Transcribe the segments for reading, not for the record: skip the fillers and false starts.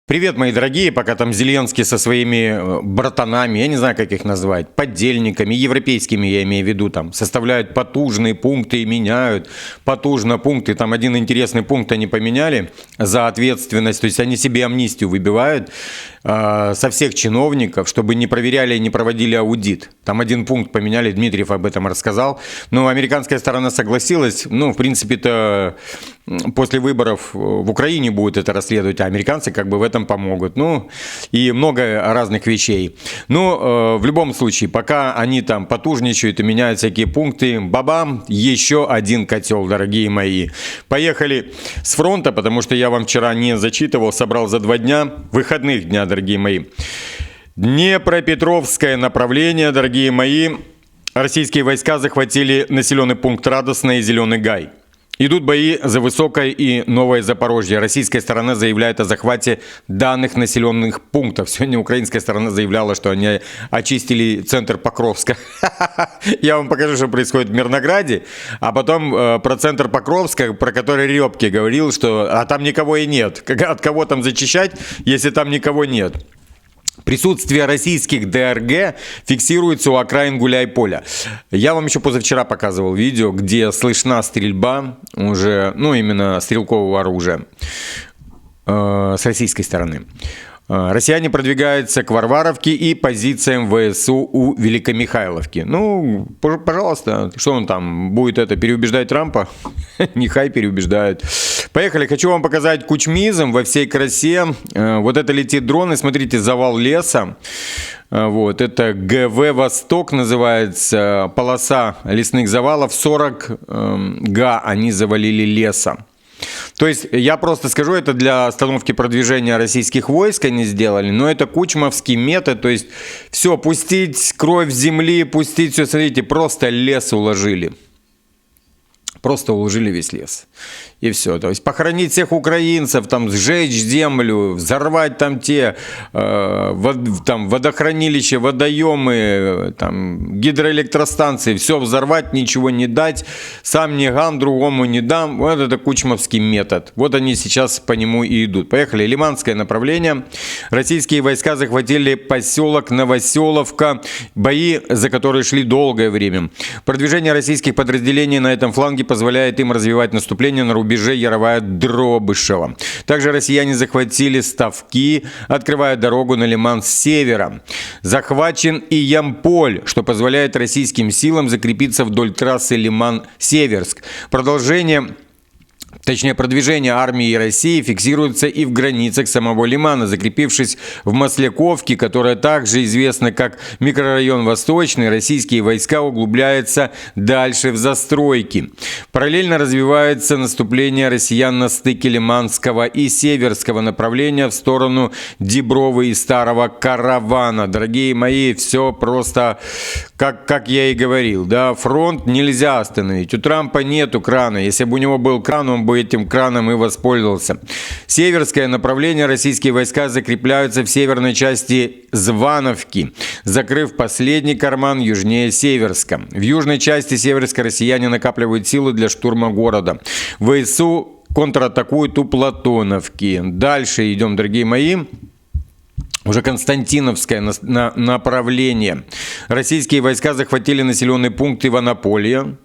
Привет, мои дорогие, пока там Зеленский со своими братанами, я не знаю, как их назвать, поддельниками, европейскими, я имею в виду, там, составляют потужные пункты и меняют потужно пункты. Там один интересный пункт они поменяли за ответственность, то есть они себе амнистию выбивают со всех чиновников, чтобы не проверяли и не проводили аудит. Там один пункт поменяли, Дмитриев об этом рассказал. Но американская сторона согласилась, в принципе-то после выборов в Украине будет это расследовать, а американцы как бы в этом помогут. И много разных вещей. В любом случае, пока они там потужничают и меняют всякие пункты, бабам, еще один котел, дорогие мои. Поехали с фронта, потому что я вам вчера не зачитывал, собрал за 2 дня, выходных дня, дорогие мои. Днепропетровское направление, дорогие мои. Российские войска захватили населенный пункт Радостное и Зеленый Гай. Идут бои за Высокое и Новое Запорожье. Российская сторона заявляет о захвате данных населенных пунктов. Сегодня украинская сторона заявляла, что они очистили центр Покровска. Я вам покажу, что происходит в Мирнограде. А потом про центр Покровска, про который Рёбке говорил, что там никого и нет. От кого там зачищать, если там никого нет? Присутствие российских ДРГ фиксируется у окраин Гуляйполя. Я вам еще позавчера показывал видео, где слышна стрельба уже, именно стрелкового оружия с российской стороны. Россияне продвигаются к Варваровке и позициям ВСУ у Великомихайловки. Пожалуйста, что он там будет переубеждать Трампа? Нехай переубеждает. Поехали, хочу вам показать кучмизм во всей красе. Вот это летит дрон, и смотрите, завал леса. Это ГВ «Восток» называется, полоса лесных завалов, 40 га они завалили леса. То есть, я просто скажу, это для остановки продвижения российских войск они сделали, но это кучмовский метод, то есть, все, пустить кровь земли, пустить все, смотрите, просто лес уложили. Просто уложили весь лес. И все. То есть похоронить всех украинцев, сжечь землю, взорвать те водохранилища, водоемы, гидроэлектростанции, все взорвать, ничего не дать, сам не гам, другому не дам. Вот это кучмовский метод. Вот они сейчас по нему и идут. Поехали. Лиманское направление. Российские войска захватили поселок Новоселовка. Бои, за которые шли долгое время. Продвижение российских подразделений на этом фланге позволяет им развивать наступление на рубеже Яровая-Дробышева. Также россияне захватили Ставки, открывая дорогу на Лиман с севера. Захвачен и Ямполь, что позволяет российским силам закрепиться вдоль трассы Лиман-Северск. Продвижение армии России фиксируется и в границах самого Лимана, закрепившись в Масляковке, которая также известна как микрорайон Восточный, российские войска углубляются дальше в застройки. Параллельно развивается наступление россиян на стыке Лиманского и Северского направления в сторону Дибровы и Старого Каравана. Дорогие мои, все просто, как я и говорил, фронт нельзя остановить. У Трампа нету крана. Если бы у него был кран, он бы этим краном и воспользовался. Северское направление. Российские войска закрепляются в северной части Звановки, закрыв последний карман южнее Северска. В южной части Северска россияне накапливают силы для штурма города. ВСУ контратакуют у Платоновки. Дальше идем, дорогие мои. Уже Константиновское направление. Российские войска захватили населенный пункт Иванополье.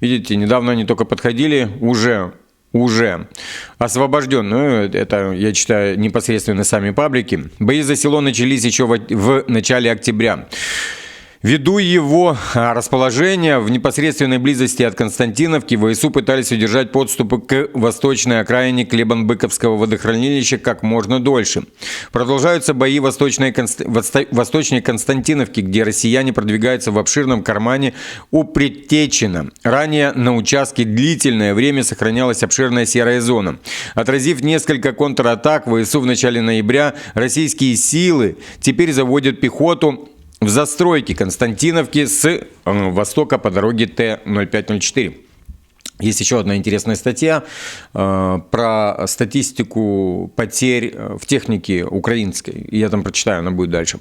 Видите, недавно они только подходили, уже освобожден. Это, я читаю, непосредственно сами паблики. Бои за село начались еще в начале октября. Ввиду его расположения в непосредственной близости от Константиновки, ВСУ пытались удержать подступы к восточной окраине Клебан-Быковского водохранилища как можно дольше. Продолжаются бои восточнее Константиновки, где россияне продвигаются в обширном кармане у Предтечина. Ранее на участке длительное время сохранялась обширная серая зона. Отразив несколько контратак ВСУ в начале ноября, российские силы теперь заводят пехоту в застройке Константиновки с востока по дороге Т-0504. Есть еще одна интересная статья про статистику потерь в технике украинской. Я там прочитаю, она будет дальше.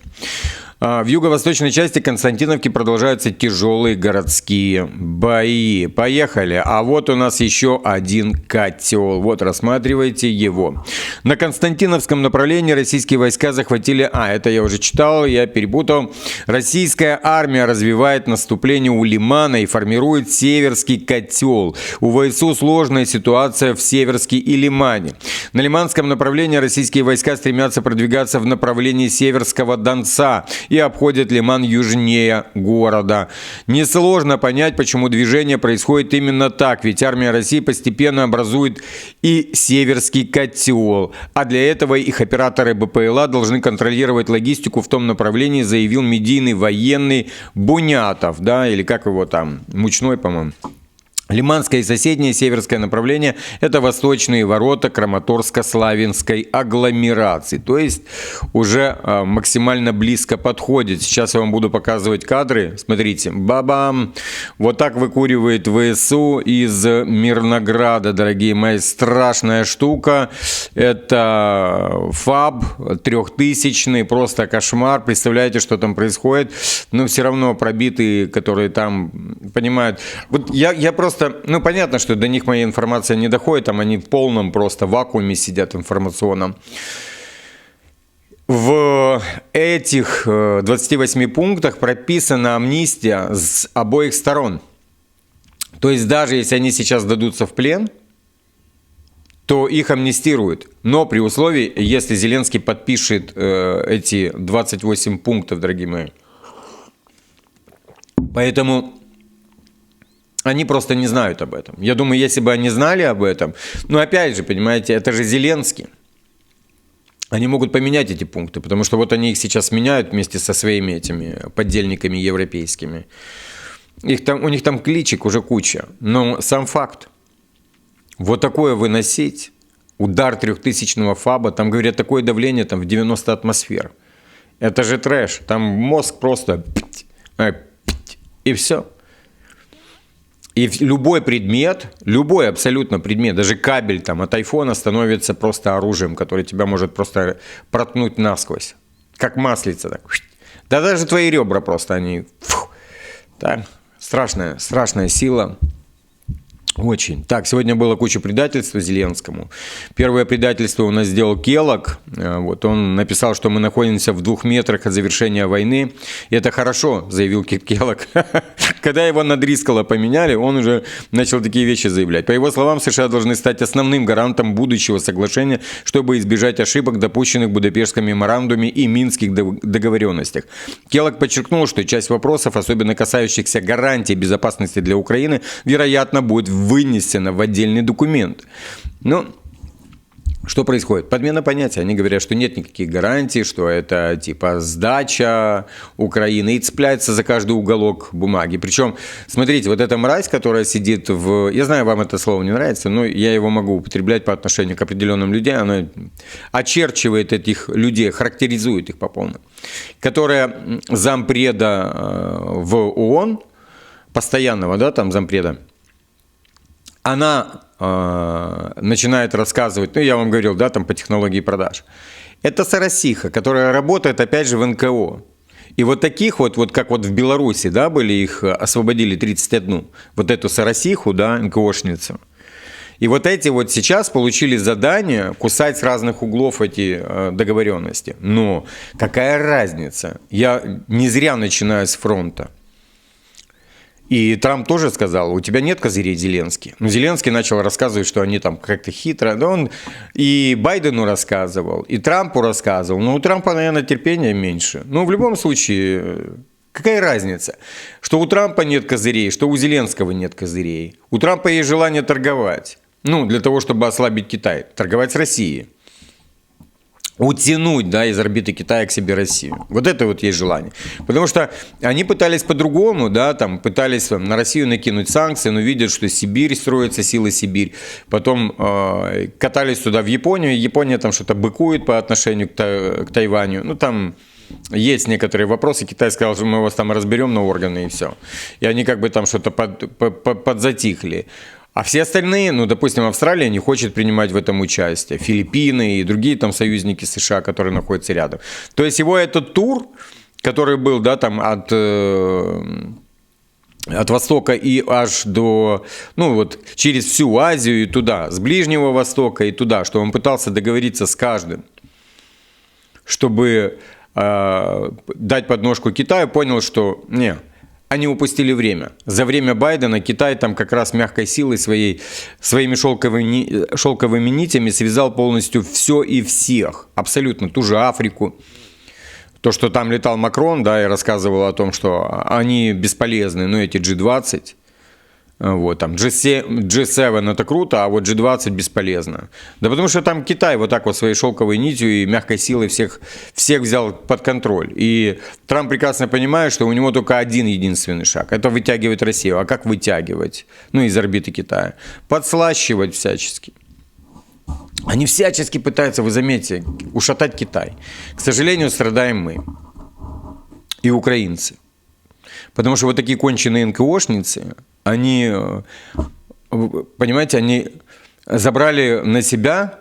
В юго-восточной части Константиновки продолжаются тяжелые городские бои. Поехали. А вот у нас еще один котел. Вот, рассматривайте его. На Константиновском направлении российские войска захватили... это я уже читал, я перепутал. Российская армия развивает наступление у Лимана и формирует Северский котел. У ВСУ сложная ситуация в Северске и Лимане. На Лиманском направлении российские войска стремятся продвигаться в направлении Северского Донца и обходят Лиман южнее города. Несложно понять, почему движение происходит именно так, ведь армия России постепенно образует и Северский котел, а для этого их операторы БПЛА должны контролировать логистику в том направлении, заявил медийный военный Бунятов, или как его там, Мучной, по-моему. Лиманское и соседнее северское направление – это восточные ворота Краматорско-Славянской агломерации. То есть уже максимально близко подходит. Сейчас я вам буду показывать кадры. Смотрите, бабам! Вот так выкуривает ВСУ из Мирнограда, дорогие мои. Страшная штука. Это ФАБ 3000, просто кошмар. Представляете, что там происходит? Но все равно пробитые, которые там понимают. Вот я просто... понятно, что до них моя информация не доходит, там они в полном просто вакууме сидят информационном. В этих 28 пунктах прописана амнистия с обоих сторон. То есть даже если они сейчас дадутся в плен, то их амнистируют. Но при условии, если Зеленский подпишет эти 28 пунктов, дорогие мои. Поэтому... они просто не знают об этом. Я думаю, если бы они знали об этом... опять же, понимаете, это же Зеленский. Они могут поменять эти пункты, потому что вот они их сейчас меняют вместе со своими этими подельниками европейскими. У них там кличек уже куча. Но сам факт. Вот такое выносить, удар 3000-го ФАБа, там, говорят, такое давление там в 90 атмосфер. Это же трэш. Там мозг просто... и все. И любой предмет, любой абсолютно предмет, даже кабель там от айфона становится просто оружием, которое тебя может просто проткнуть насквозь. Как маслица. Так. Да даже твои ребра просто, они... Так. Страшная сила. Очень. Так, сегодня было куча предательства Зеленскому. Первое предательство у нас сделал Келлог. Вот он написал, что мы находимся в 2 метрах от завершения войны. И это хорошо, заявил Келлог. Когда его на Дрискала поменяли, он уже начал такие вещи заявлять. По его словам, США должны стать основным гарантом будущего соглашения, чтобы избежать ошибок, допущенных в Будапештском меморандуме и Минских договоренностях. Келлог подчеркнул, что часть вопросов, особенно касающихся гарантий безопасности для Украины, вероятно, будет вынесено в отдельный документ. Что происходит? Подмена понятия. Они говорят, что нет никаких гарантий, что это типа сдача Украины, и цепляется за каждый уголок бумаги. Причем, смотрите, вот эта мразь, которая сидит в... Я знаю, вам это слово не нравится, но я его могу употреблять по отношению к определенным людям. Она очерчивает этих людей, характеризует их по полной. Которая зампреда в ООН, постоянного, там зампреда, она начинает рассказывать, я вам говорил, там по технологии продаж. Это соросиха, которая работает, опять же, в НКО. И вот таких вот как вот в Беларуси, были, их освободили 31, вот эту соросиху, НКОшницу. И вот эти вот сейчас получили задание кусать с разных углов эти договоренности. Но какая разница? Я не зря начинаю с фронта. И Трамп тоже сказал, у тебя нет козырей, Зеленский. Зеленский начал рассказывать, что они там как-то хитро. Он и Байдену рассказывал, и Трампу рассказывал. Но у Трампа, наверное, терпения меньше. Но в любом случае, какая разница? Что у Трампа нет козырей, что у Зеленского нет козырей. У Трампа есть желание торговать. Для того, чтобы ослабить Китай. Торговать с Россией. Утянуть, из орбиты Китая к себе Россию. Вот это вот есть желание. Потому что они пытались по-другому, пытались на Россию накинуть санкции, но видят, что Сибирь строится, сила Сибирь. Потом катались туда в Японию, Япония там что-то быкует по отношению к Тайваню. Там есть некоторые вопросы. Китай сказал, что мы вас там разберем на органы и все. И они как бы там что-то подзатихли. А все остальные, допустим, Австралия не хочет принимать в этом участие, Филиппины и другие там союзники США, которые находятся рядом. То есть его этот тур который был, да, там от Востока и аж до, ну вот, через всю Азию и туда, с Ближнего Востока и туда, что он пытался договориться с каждым, чтобы дать подножку Китаю, понял, что не, они упустили время. За время Байдена Китай там как раз мягкой силой своими шелковыми нитями связал полностью все и всех, абсолютно ту же Африку. То, что там летал Макрон, да, и рассказывал о том, что они бесполезны, ну, эти G20, вот, там, G7 это круто, а вот G20 бесполезно. Да потому что там Китай вот так вот своей шелковой нитью и мягкой силой всех взял под контроль. И Трамп прекрасно понимает, что у него только один единственный шаг – это вытягивать Россию. А как вытягивать? Ну, из орбиты Китая. Подслащивать всячески. Они всячески пытаются, вы заметите, ушатать Китай. К сожалению, страдаем мы и украинцы. Потому что вот такие конченые НКОшницы, они, понимаете, они забрали на себя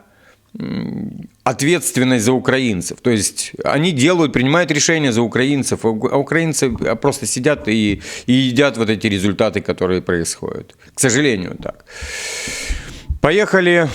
ответственность за украинцев. То есть они принимают решения за украинцев, а украинцы просто сидят и едят вот эти результаты, которые происходят. К сожалению, так. Поехали.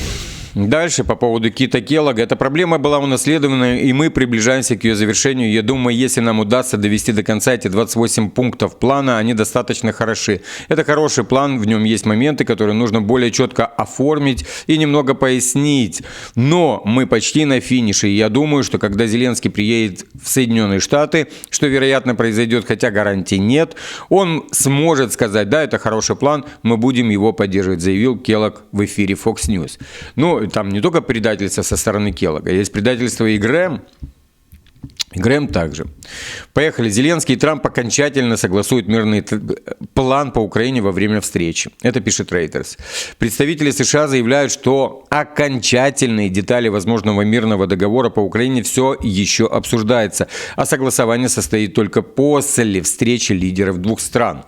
Дальше по поводу Кита Келлога. Эта проблема была унаследована, и мы приближаемся к ее завершению. Я думаю, если нам удастся довести до конца эти 28 пунктов плана, они достаточно хороши. Это хороший план, в нем есть моменты, которые нужно более четко оформить и немного пояснить. Но мы почти на финише, и я думаю, что когда Зеленский приедет в Соединенные Штаты, что, вероятно, произойдет, хотя гарантий нет, он сможет сказать: да, это хороший план, мы будем его поддерживать, заявил Келлог в эфире Fox News. Ну, там не только предательство со стороны Келлога, есть предательство и Грэм также. Поехали. Зеленский и Трамп окончательно согласуют мирный план по Украине во время встречи. Это пишет Reuters. Представители США заявляют, что окончательные детали возможного мирного договора по Украине все еще обсуждаются, а согласование состоит только после встречи лидеров двух стран.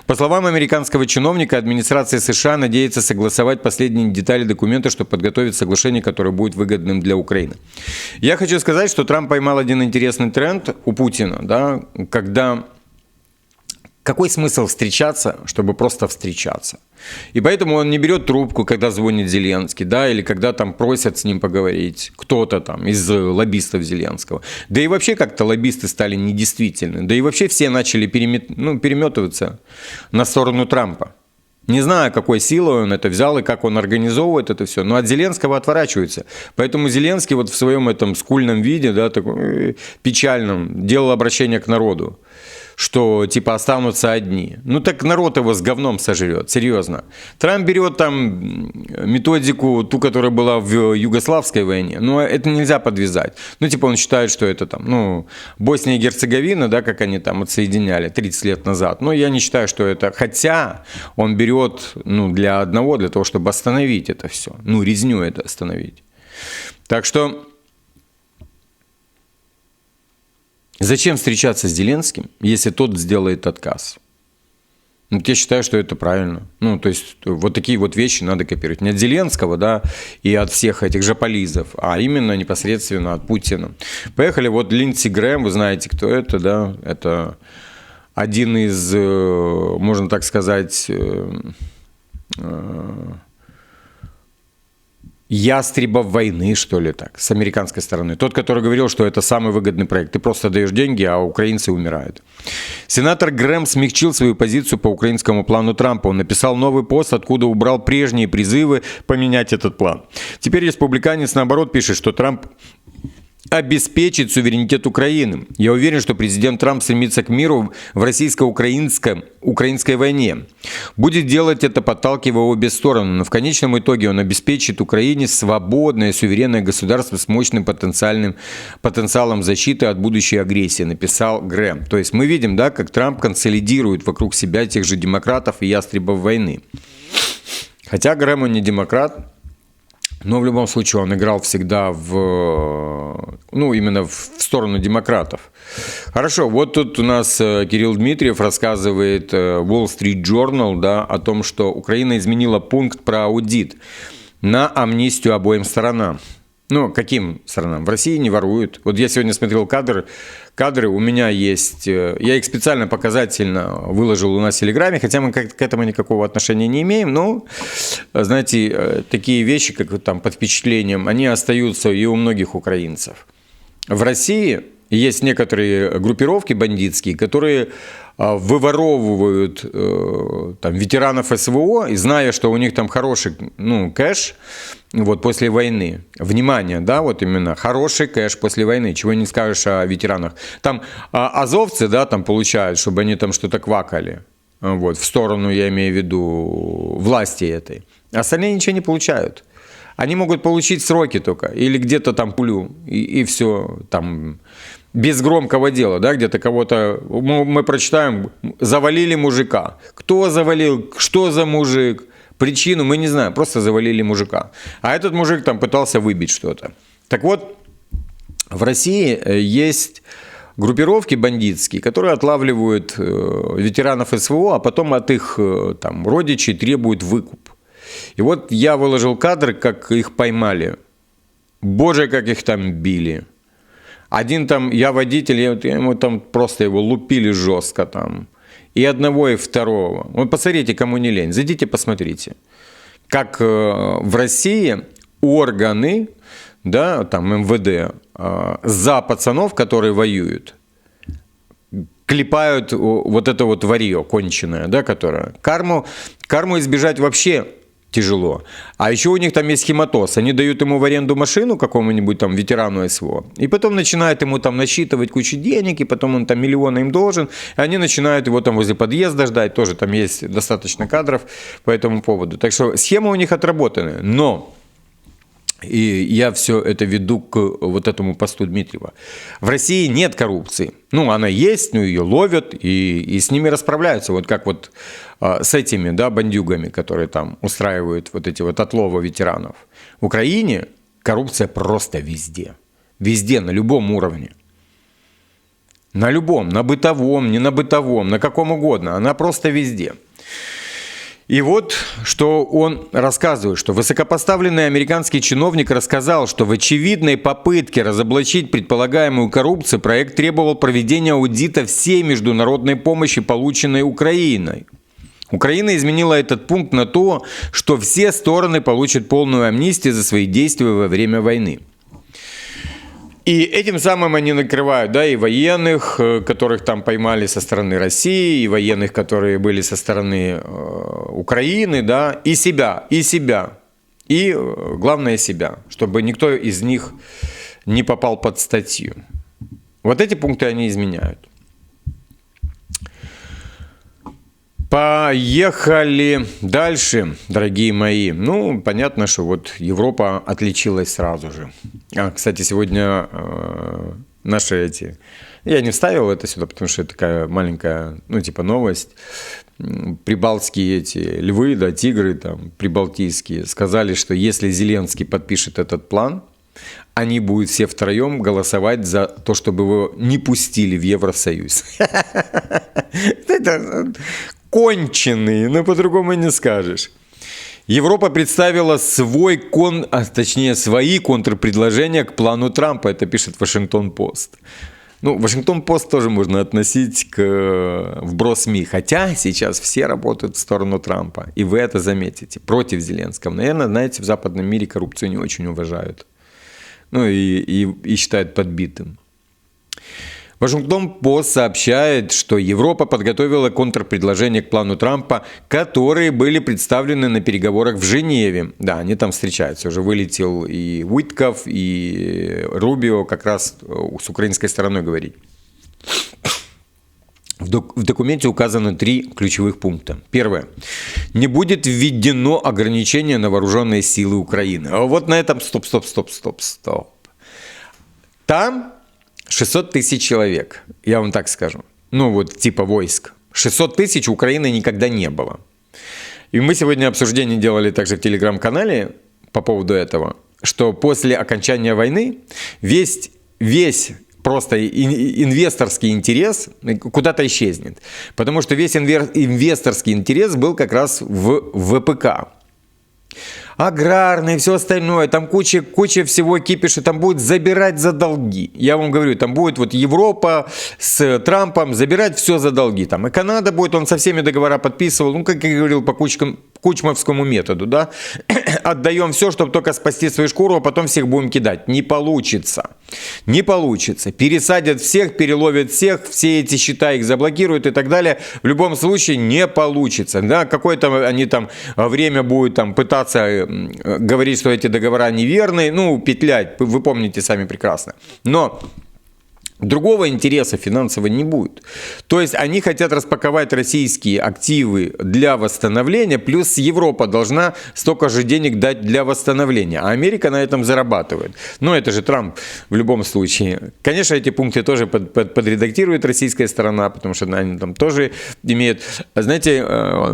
По словам американского чиновника, администрация США надеется согласовать последние детали документа, чтобы подготовить соглашение, которое будет выгодным для Украины. Я хочу сказать, что Трамп поймал один интересный тренд у Путина, да, когда какой смысл встречаться, чтобы просто встречаться? И поэтому он не берет трубку, когда звонит Зеленский, да, или когда там просят с ним поговорить кто-то там из лоббистов Зеленского. Да и вообще как-то лоббисты стали недействительны. Да и вообще все начали переметываться на сторону Трампа. Не знаю, какой силой он это взял и как он организовывает это все, но от Зеленского отворачиваются. Поэтому Зеленский вот в своем этом скульном виде, да, таком печальном, делал обращение к народу, что типа останутся одни. Ну так народ его с говном сожрет, серьезно. Трамп берет там методику, ту, которая была в Югославской войне, но это нельзя подвязать. Ну типа он считает, что это там, ну, Босния и Герцеговина, да, как они там отсоединяли 30 лет назад. Но я не считаю, что это, хотя он берет, ну, для того, чтобы остановить это все, ну, резню это остановить. Так что зачем встречаться с Зеленским, если тот сделает отказ? Ну, я считаю, что это правильно. Ну, то есть, вот такие вот вещи надо копировать. Не от Зеленского, да, и от всех этих жополизов, а именно непосредственно от Путина. Поехали, вот Линдси Грэм, вы знаете, кто это, да, это один из, можно так сказать, ястребов войны, что ли, так, с американской стороны. Тот, который говорил, что это самый выгодный проект. Ты просто даешь деньги, а украинцы умирают. Сенатор Грэм смягчил свою позицию по украинскому плану Трампа. Он написал новый пост, откуда убрал прежние призывы поменять этот план. Теперь республиканец, наоборот, пишет, что Трамп обеспечить суверенитет Украины. Я уверен, что президент Трамп стремится к миру в российско-украинской войне. Будет делать это, подталкивая обе стороны. Но в конечном итоге он обеспечит Украине свободное, суверенное государство с мощным потенциалом защиты от будущей агрессии, написал Грэм. То есть мы видим, да, как Трамп консолидирует вокруг себя тех же демократов и ястребов войны. Хотя Грэм, он не демократ, но в любом случае он играл всегда именно в сторону демократов. Хорошо, вот тут у нас Кирилл Дмитриев рассказывает Wall Street Journal, да, о том, что Украина изменила пункт про аудит на амнистию обоим сторонам. Ну, каким странам? В России не воруют. Вот я сегодня смотрел кадры у меня есть, я их специально показательно выложил у нас в Телеграме, хотя мы к этому никакого отношения не имеем, но, знаете, такие вещи, как там под впечатлением, они остаются и у многих украинцев. В России есть некоторые группировки бандитские, которые выворовывают там, ветеранов СВО, и зная, что у них там хороший кэш вот, после войны. Внимание, да, вот именно хороший кэш после войны, чего не скажешь о ветеранах. Там азовцы, да, там получают, чтобы они там что-то квакали, вот, в сторону, я имею в виду, власти этой. Остальные ничего не получают. Они могут получить сроки только, или где-то там пулю, и все, там, без громкого дела, да, где-то кого-то, мы прочитаем, завалили мужика. Кто завалил, что за мужик, причину мы не знаем, просто завалили мужика. А этот мужик там пытался выбить что-то. Так вот, в России есть группировки бандитские, которые отлавливают ветеранов СВО, а потом от их там родичей требуют выкуп. И вот я выложил кадры, как их поймали. Боже, как их там били. Один там, я водитель, ему там просто его лупили жестко там. И одного, и второго. Вот посмотрите, кому не лень. Зайдите, посмотрите. Как в России органы, да, там МВД, за пацанов, которые воюют, клепают вот это вот варье конченое, да, которое. Карму избежать вообще тяжело. А еще у них там есть хематоз. Они дают ему в аренду машину какому-нибудь там ветерану СВО, и потом начинают ему там насчитывать кучу денег, и потом он там миллионы им должен, и они начинают его там возле подъезда ждать. Тоже там есть достаточно кадров по этому поводу. Так что схемы у них отработаны. Но и я все это веду к вот этому посту Дмитриева. В России нет коррупции. Ну, она есть, но ее ловят и с ними расправляются. Вот как вот с этими, да, бандюгами, которые там устраивают вот эти вот отловы ветеранов. В Украине коррупция просто везде. Везде, на любом уровне. На любом, на бытовом, не на бытовом, на каком угодно. Она просто везде. И вот, что он рассказывает, что высокопоставленный американский чиновник рассказал, что в очевидной попытке разоблачить предполагаемую коррупцию проект требовал проведения аудита всей международной помощи, полученной Украиной. Украина изменила этот пункт на то, что все стороны получат полную амнистию за свои действия во время войны. И этим самым они накрывают, да, и военных, которых там поймали со стороны России, и военных, которые были со стороны Украины, да, и себя, и, главное, себя, чтобы никто из них не попал под статью. Вот эти пункты они изменяют. Поехали дальше, дорогие мои. Ну, понятно, что вот Европа отличилась сразу же. Кстати, сегодня наши эти... Я не вставил это сюда, потому что это такая маленькая, ну, типа новость. Прибалтские эти львы, да, тигры там, прибалтийские, сказали, что если Зеленский подпишет этот план, они будут все втроем голосовать за то, чтобы его не пустили в Евросоюз. Это конченые, но по-другому не скажешь. Европа представила свои контрпредложения к плану Трампа, это пишет Вашингтон-Пост. Ну, Вашингтон-Пост тоже можно относить к вброс СМИ, хотя сейчас все работают в сторону Трампа, и вы это заметите, против Зеленского. Наверное, знаете, в западном мире коррупцию не очень уважают, ну и считают подбитым. Вашингтон-Пост сообщает, что Европа подготовила контрпредложения к плану Трампа, которые были представлены на переговорах в Женеве. Да, они там встречаются. Уже вылетел и Уитков, и Рубио как раз с украинской стороной говорить. В документе указаны 3 ключевых пункта. Первое. Не будет введено ограничение на вооруженные силы Украины. А вот на этом стоп. Там 600 тысяч человек, я вам так скажу. Ну вот типа войск. 600 тысяч у Украины никогда не было. И мы сегодня обсуждение делали также в телеграм-канале по поводу этого, что после окончания войны весь просто инвесторский интерес куда-то исчезнет. Потому что весь инвесторский интерес был как раз в ВПК. аграрный, все остальное, там куча всего кипиша, там будет забирать за долги. Я вам говорю, там будет вот Европа с Трампом забирать все за долги. Там и Канада будет, он со всеми договора подписывал, ну, как я говорил, по кучмовскому методу, да, отдаем все, чтобы только спасти свою шкуру, а потом всех будем кидать. Не получится. Не получится. Пересадят всех, переловят всех, все эти счета их заблокируют и так далее. В любом случае не получится. Да, какое-то они там время будут там пытаться говорить, что эти договора неверные, ну, петлять, вы помните сами прекрасно. Но другого интереса финансового не будет. То есть они хотят распаковать российские активы для восстановления, плюс Европа должна столько же денег дать для восстановления, а Америка на этом зарабатывает. Но это же Трамп в любом случае. Конечно, эти пункты тоже подредактирует российская сторона, потому что они там тоже имеют... Знаете,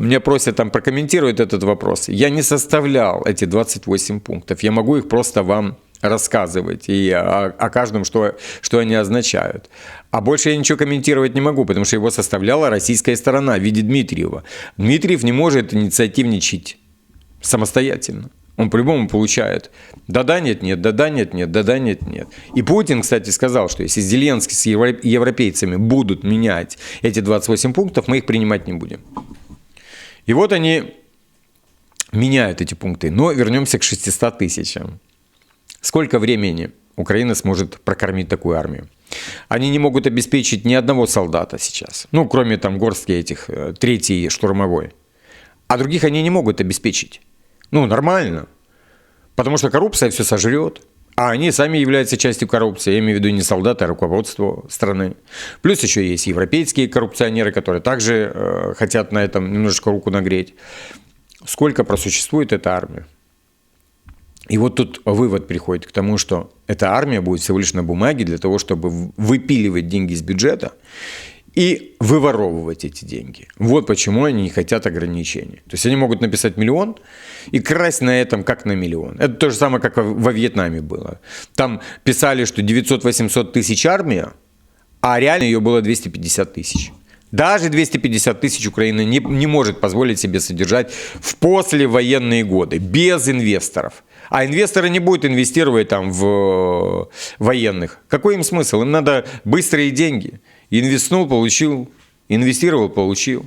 меня просят там прокомментировать этот вопрос. Я не составлял эти 28 пунктов, я могу их просто вам рассказывать и о каждом, что они означают. А больше я ничего комментировать не могу, потому что его составляла российская сторона в виде Дмитриева. Дмитриев не может инициативничать самостоятельно. Он по-любому получает да-да, нет-нет, да-да, нет-нет, да-да, нет-нет. И Путин, кстати, сказал, что если Зеленский с европейцами будут менять эти 28 пунктов, мы их принимать не будем. И вот они меняют эти пункты. Но вернемся к 600 тысячам. Сколько времени Украина сможет прокормить такую армию? Они не могут обеспечить ни одного солдата сейчас. Ну, кроме там горстки этих, 3-й штурмовой. А других они не могут обеспечить. Ну, нормально. Потому что коррупция все сожрет. А они сами являются частью коррупции. Я имею в виду не солдаты, а руководство страны. Плюс еще есть европейские коррупционеры, которые также хотят на этом немножечко руку нагреть. Сколько просуществует эта армия? И вот тут вывод приходит к тому, что эта армия будет всего лишь на бумаге для того, чтобы выпиливать деньги из бюджета и выворовывать эти деньги. Вот почему они не хотят ограничений. То есть они могут написать 1 миллион и красть на этом как на 1 миллион. Это то же самое, как во Вьетнаме было. Там писали, что 900-800 тысяч армия, а реально ее было 250 тысяч. Даже 250 тысяч Украина не может позволить себе содержать в послевоенные годы, без инвесторов. А инвесторы не будут инвестировать там в военных. Какой им смысл? Им надо быстрые деньги. Инвестнул, получил. Инвестировал, получил.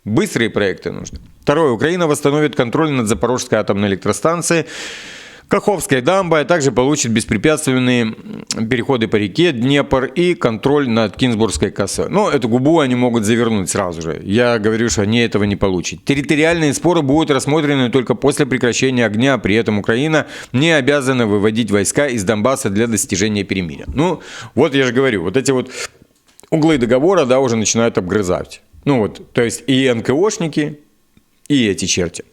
Быстрые проекты нужны. Второе. Украина восстановит контроль над Запорожской атомной электростанцией, Каховской дамбой, а также получит беспрепятственные переходы по реке Днепр и контроль над Кинзбургской косой. Но эту губу они могут завернуть сразу же. Я говорю, что они этого не получат. Территориальные споры будут рассмотрены только после прекращения огня. При этом Украина не обязана выводить войска из Донбасса для достижения перемирия. Ну, вот я же говорю, вот эти вот углы договора, да, уже начинают обгрызать. Ну вот, то есть и НКОшники, и эти черти.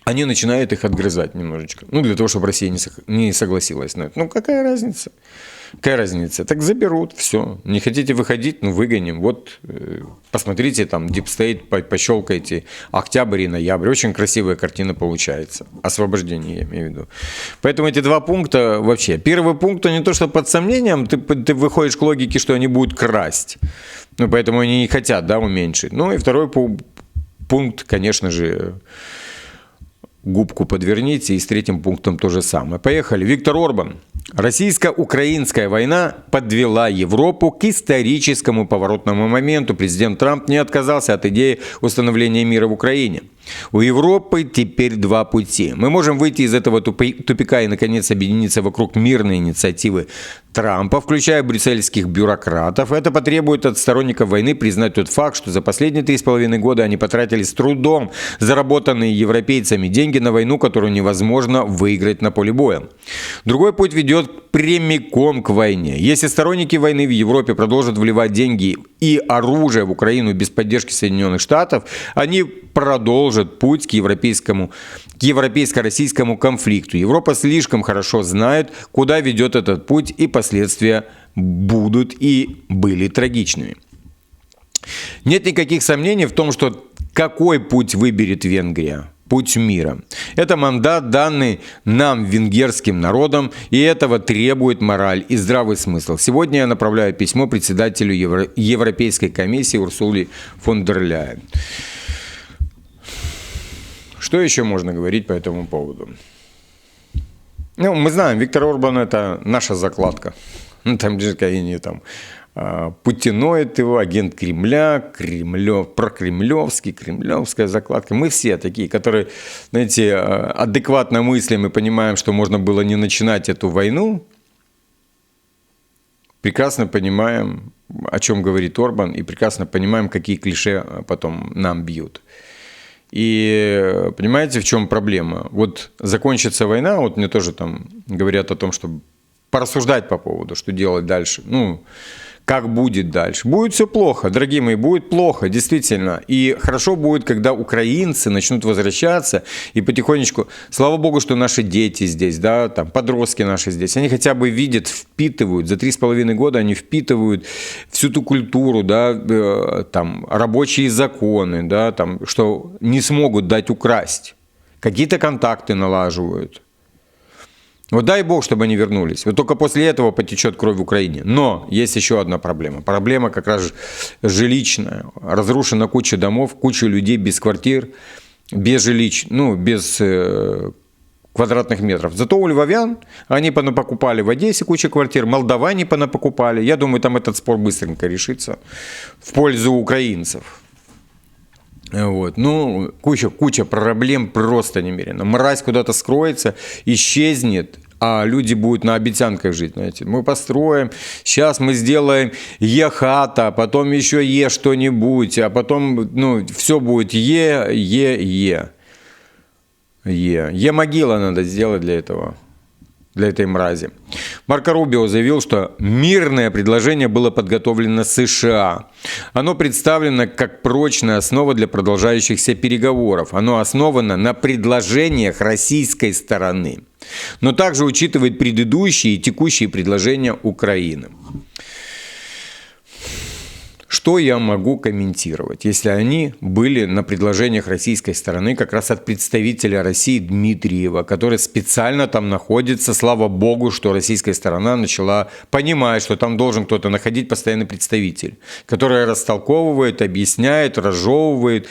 Они начинают их отгрызать немножечко. Ну, для того, чтобы Россия не согласилась на это. Ну, какая разница? Какая разница? Так заберут, все. Не хотите выходить? Ну, выгоним. Вот, посмотрите, там, Deep State, пощелкайте. Октябрь и ноябрь. Очень красивая картина получается. Освобождение, я имею в виду. Поэтому эти два пункта вообще. Первый пункт, не то, что под сомнением, ты выходишь к логике, что они будут красть. Ну, поэтому они не хотят, да, уменьшить. Ну, и второй пункт, конечно же, губку подверните, и с третьим пунктом то же самое. Поехали. Виктор Орбан. Российско-украинская война подвела Европу к историческому поворотному моменту. Президент Трамп не отказался от идеи установления мира в Украине. У Европы теперь два пути. Мы можем выйти из этого тупика и, наконец, объединиться вокруг мирной инициативы Трампа, включая брюссельских бюрократов. Это потребует от сторонников войны признать тот факт, что за последние 3,5 года они потратили с трудом заработанные европейцами деньги на войну, которую невозможно выиграть на поле боя. Другой путь ведет прямиком к войне. Если сторонники войны в Европе продолжат вливать деньги и оружие в Украину без поддержки Соединенных Штатов, они продолжат путь к европейско-российскому конфликту. Европа слишком хорошо знает, куда ведет этот путь, и последствия будут и были трагичными. Нет никаких сомнений в том, что какой путь выберет Венгрия. Путь мира. Это мандат, данный нам, венгерским народом, и этого требует мораль и здравый смысл. Сегодня я направляю письмо председателю Европейской комиссии Урсуле фон дер Ляйен. Что еще можно говорить по этому поводу? Ну, мы знаем, Виктор Орбан – это наша закладка. Ну, там же какие-нибудь там путиноид его, агент Кремля, прокремлевский, кремлевская закладка. Мы все такие, которые, знаете, адекватно мыслим и понимаем, что можно было не начинать эту войну. Прекрасно понимаем, о чем говорит Орбан, и прекрасно понимаем, какие клише потом нам бьют. И понимаете, в чем проблема? Вот закончится война, вот мне тоже там говорят о том, чтобы порассуждать по поводу, что делать дальше. Ну, как будет дальше? Будет все плохо, дорогие мои, будет плохо, действительно. И хорошо будет, когда украинцы начнут возвращаться и потихонечку, слава богу, что наши дети здесь, да, там, подростки наши здесь, они хотя бы видят, впитывают, за 3,5 года они впитывают всю ту культуру, да, там, рабочие законы, да, там, что не смогут дать украсть. Какие-то контакты налаживают. Вот дай бог, чтобы они вернулись. Вот только после этого потечет кровь в Украине. Но есть еще одна проблема. Проблема как раз жилищная. Разрушена куча домов, куча людей без квартир, без жилищ, ну, без квадратных метров. Зато у львовян они понапокупали в Одессе кучу квартир, молдаване понапокупали. Я думаю, там этот спор быстренько решится в пользу украинцев. Вот. Ну, куча проблем просто немерено. Мразь куда-то скроется, исчезнет, а люди будут на обещанках жить, знаете. Мы построим, сейчас мы сделаем Е-хата, потом еще Е что-нибудь, а потом, ну, все будет Е-могила надо сделать для этого. Для этой мрази. Марко Рубио заявил, что мирное предложение было подготовлено США. Оно представлено как прочная основа для продолжающихся переговоров. Оно основано на предложениях российской стороны, но также учитывает предыдущие и текущие предложения Украины. Что я могу комментировать, если они были на предложениях российской стороны, как раз от представителя России Дмитриева, который специально там находится, слава богу, что российская сторона начала понимать, что там должен кто-то находить постоянный представитель, который растолковывает, объясняет, разжевывает,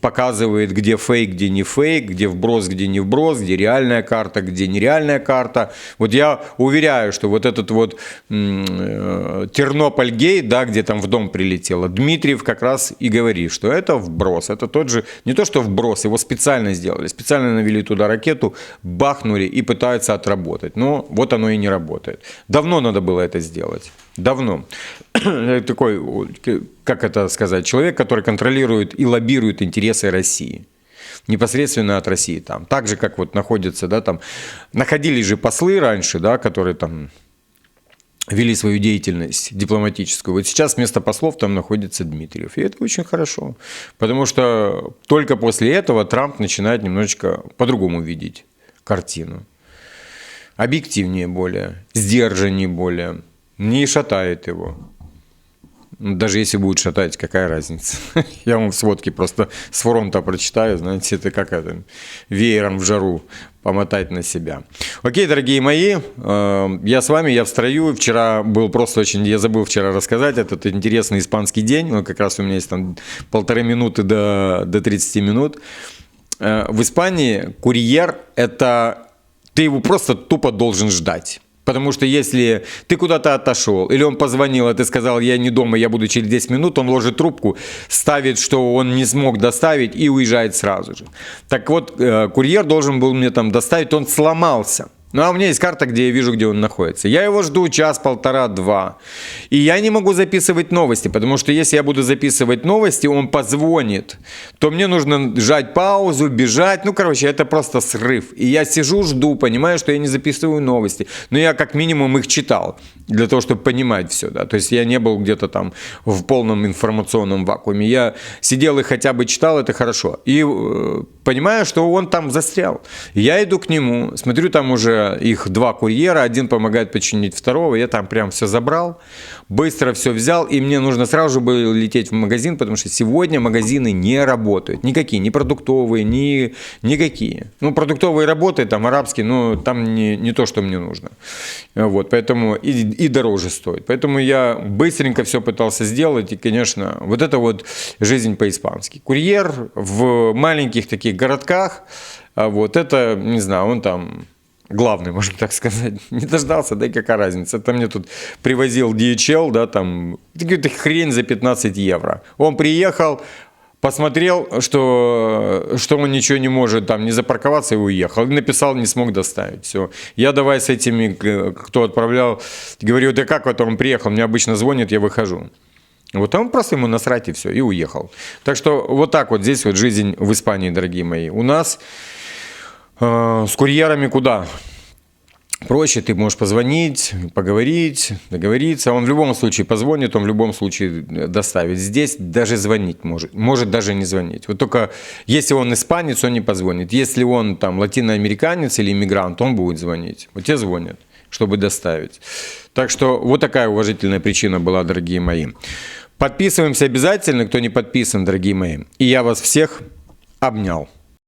показывает, где фейк, где не фейк, где вброс, где не вброс, где реальная карта, где нереальная карта. Вот я уверяю, что вот этот вот Тернополь-гейт, да, где там в дом прилетело, Дмитриев как раз и говорит, что это вброс. Это тот же, не то что вброс, его специально сделали. Специально навели туда ракету, бахнули и пытаются отработать. Но вот оно и не работает. Давно надо было это сделать. Давно. Такой, как это сказать, человек, который контролирует и лоббирует интересы России. Непосредственно от России. Там. Так же, как вот находятся, да, там, находились же послы раньше, да, которые там вели свою деятельность дипломатическую. Вот сейчас вместо послов там находится Дмитриев. И это очень хорошо. Потому что только после этого Трамп начинает немножечко по-другому видеть картину. Объективнее более, сдержаннее более. Не шатает его. Даже если будет шатать, какая разница? Я вам в сводке просто с фронта прочитаю, знаете, это как это, веером в жару помотать на себя. Окей, дорогие мои, я с вами, я в строю. Вчера был просто очень, я забыл вчера рассказать, этот интересный испанский день, ну, как раз у меня есть там 1,5 минуты до 30 минут. В Испании курьер – это, ты его просто тупо должен ждать. Потому что если ты куда-то отошел, или он позвонил, а ты сказал, я не дома, я буду через 10 минут, он ложит трубку, ставит, что он не смог доставить и уезжает сразу же. Так вот, курьер должен был мне там доставить, он сломался. Ну, а у меня есть карта, где я вижу, где он находится. Я его жду час, полтора, два. И я не могу записывать новости, потому что если я буду записывать новости, он позвонит, то мне нужно жать паузу, бежать. Ну, короче, это просто срыв. И я сижу, жду, понимаю, что я не записываю новости. Но я как минимум их читал, для того, чтобы понимать все. Да? То есть я не был где-то там в полном информационном вакууме. Я сидел и хотя бы читал, это хорошо. И понимаю, что он там застрял. Я иду к нему, смотрю, там уже их 2 курьера, один помогает починить второго, я там прям все забрал, быстро все взял, и мне нужно сразу же было лететь в магазин, потому что сегодня магазины не работают, никакие, ни продуктовые, никакие. Ну, продуктовые работают, там арабские, но там не то, что мне нужно. Вот, поэтому, и и дороже стоит. Поэтому я быстренько все пытался сделать, и, конечно, вот это вот жизнь по-испански. Курьер в маленьких таких городках, вот это, не знаю, он там главный, можно так сказать. Не дождался, да и какая разница. Это мне тут привозил DHL, да, там, какую-то хрень за 15 евро. Он приехал, посмотрел, что он ничего не может там не запарковаться, и уехал. И написал, не смог доставить. Все. Я давай с этими, кто отправлял, говорю, да как вот он приехал, мне обычно звонит, я выхожу. Вот он просто ему насрать и все, и уехал. Так что вот так вот здесь вот жизнь в Испании, дорогие мои. У нас с курьерами куда? Проще, ты можешь позвонить, поговорить, договориться. Он в любом случае позвонит, он в любом случае доставит. Здесь даже звонить может даже не звонить. Вот только если он испанец, он не позвонит. Если он там латиноамериканец или иммигрант, он будет звонить. Вот те звонят, чтобы доставить. Так что вот такая уважительная причина была, дорогие мои. Подписываемся обязательно, кто не подписан, дорогие мои. И я вас всех обнял.